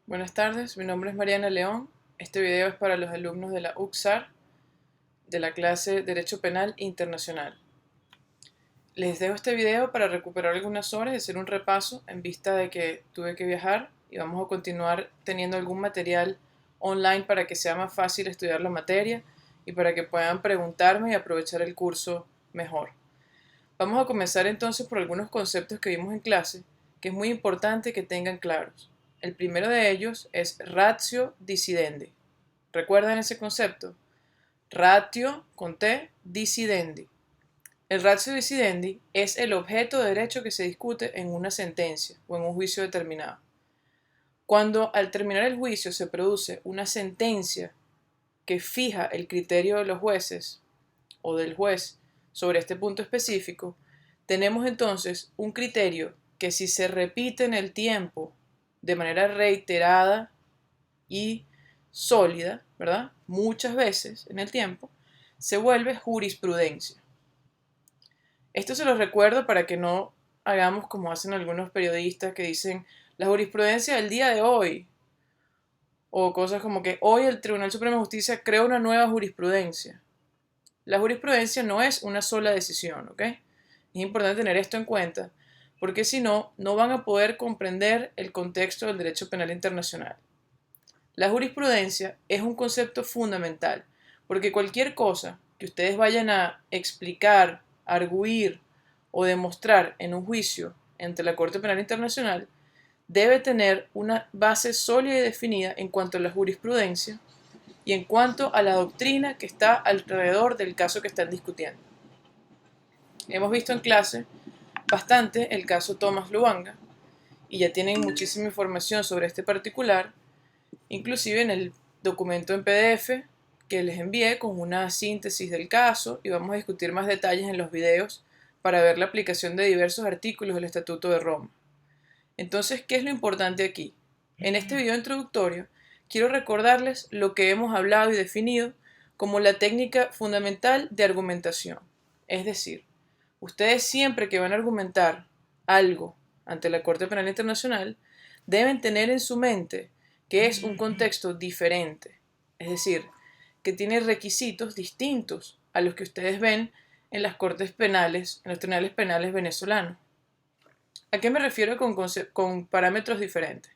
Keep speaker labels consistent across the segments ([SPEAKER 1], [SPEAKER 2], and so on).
[SPEAKER 1] Buenas tardes, mi nombre es Mariana León. Este video es para los alumnos de la UCSAR de la clase Derecho Penal Internacional. Les dejo este video para recuperar algunas horas y hacer un repaso en vista de que tuve que viajar y vamos a continuar teniendo algún material online para que sea más fácil estudiar la materia y para que puedan preguntarme y aprovechar el curso mejor. Vamos a comenzar entonces por algunos conceptos que vimos en clase que es muy importante que tengan claros. El primero de ellos es ratio decidendi. ¿Recuerdan ese concepto? Ratio con T, decidendi. El ratio decidendi es el objeto de derecho que se discute en una sentencia o en un juicio determinado. Cuando al terminar el juicio se produce una sentencia que fija el criterio de los jueces o del juez sobre este punto específico, tenemos entonces un criterio que si se repite en el tiempo de manera reiterada y sólida, ¿verdad? Muchas veces en el tiempo, se vuelve jurisprudencia. Esto se lo recuerdo para que no hagamos como hacen algunos periodistas que dicen la jurisprudencia del día de hoy, o cosas como que hoy el Tribunal Supremo de Justicia creó una nueva jurisprudencia. La jurisprudencia no es una sola decisión, ¿ok? Es importante tener esto en cuenta, porque si no, no van a poder comprender el contexto del derecho penal internacional. La jurisprudencia es un concepto fundamental, porque cualquier cosa que ustedes vayan a explicar, arguir o demostrar en un juicio ante la Corte Penal Internacional debe tener una base sólida y definida en cuanto a la jurisprudencia y en cuanto a la doctrina que está alrededor del caso que están discutiendo. Hemos visto en clase bastante el caso Thomas Lubanga y ya tienen muchísima información sobre este particular, inclusive en el documento en PDF que les envié con una síntesis del caso y vamos a discutir más detalles en los videos para ver la aplicación de diversos artículos del Estatuto de Roma. Entonces, ¿qué es lo importante aquí? En este video introductorio quiero recordarles lo que hemos hablado y definido como la técnica fundamental de argumentación. Es decir, ustedes siempre que van a argumentar algo ante la Corte Penal Internacional deben tener en su mente que es un contexto diferente, es decir, que tiene requisitos distintos a los que ustedes ven en las cortes penales, en los tribunales penales venezolanos. ¿A qué me refiero con parámetros diferentes?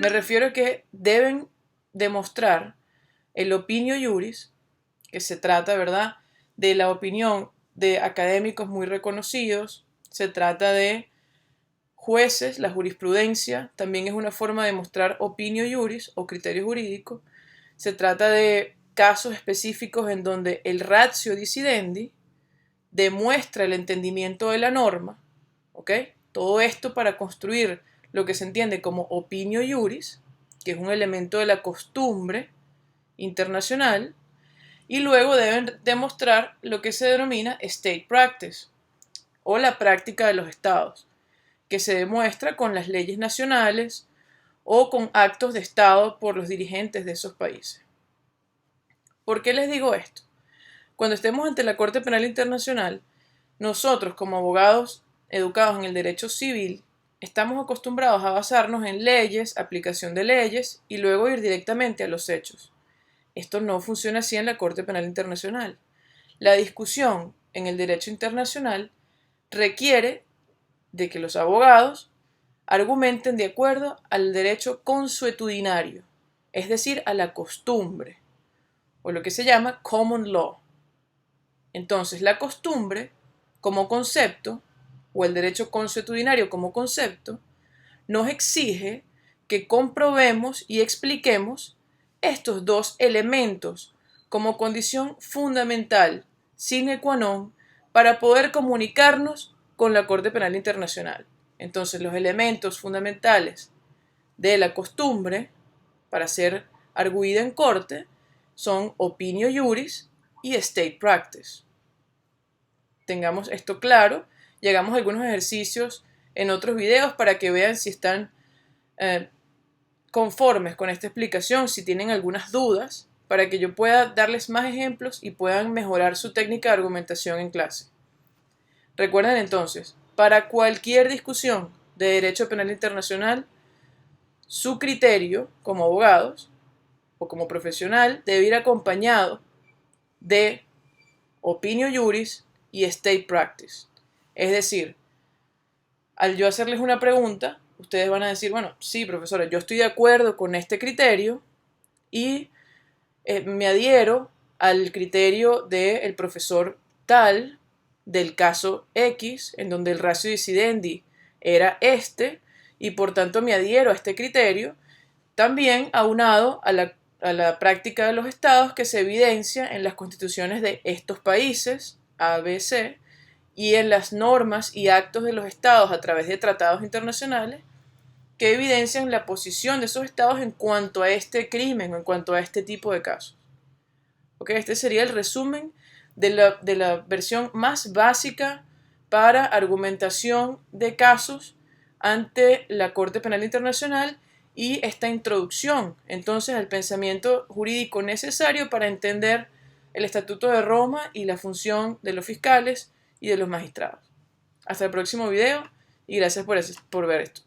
[SPEAKER 1] Me refiero a que deben demostrar el opinio juris, que se trata, ¿verdad?, de la opinión de académicos muy reconocidos, se trata de jueces, la jurisprudencia también es una forma de mostrar opinio juris o criterio jurídico, se trata de casos específicos en donde el ratio decidendi demuestra el entendimiento de la norma, ¿ok? Todo esto para construir lo que se entiende como opinio juris, que es un elemento de la costumbre internacional, y luego deben demostrar lo que se denomina state practice, o la práctica de los estados, que se demuestra con las leyes nacionales o con actos de estado por los dirigentes de esos países. ¿Por qué les digo esto? Cuando estemos ante la Corte Penal Internacional, nosotros como abogados educados en el derecho civil estamos acostumbrados a basarnos en leyes, aplicación de leyes y luego ir directamente a los hechos. Esto no funciona así en la Corte Penal Internacional. La discusión en el derecho internacional requiere de que los abogados argumenten de acuerdo al derecho consuetudinario, es decir, a la costumbre, o lo que se llama common law. Entonces, la costumbre como concepto, o el derecho consuetudinario como concepto, nos exige que comprobemos y expliquemos estos dos elementos como condición fundamental, sine qua non, para poder comunicarnos con la Corte Penal Internacional. Entonces, los elementos fundamentales de la costumbre para ser arguida en corte son opinio juris y state practice. Tengamos esto claro, llegamos a algunos ejercicios en otros videos para que vean si están conformes con esta explicación, si tienen algunas dudas, para que yo pueda darles más ejemplos y puedan mejorar su técnica de argumentación en clase. Recuerden entonces, para cualquier discusión de derecho penal internacional, su criterio como abogados o como profesional debe ir acompañado de opinio juris y state practice. Es decir, al yo hacerles una pregunta, ustedes van a decir, bueno, sí, profesora, yo estoy de acuerdo con este criterio y me adhiero al criterio del profesor tal del caso X, en donde el ratio decidendi era este, y por tanto me adhiero a este criterio, también aunado a la práctica de los estados que se evidencia en las constituciones de estos países, ABC, y en las normas y actos de los estados a través de tratados internacionales que evidencian la posición de esos estados en cuanto a este crimen o en cuanto a este tipo de casos. ¿Okay? Este sería el resumen de la versión más básica para argumentación de casos ante la Corte Penal Internacional y esta introducción entonces al pensamiento jurídico necesario para entender el Estatuto de Roma y la función de los fiscales y de los magistrados. Hasta el próximo video y gracias por ver esto.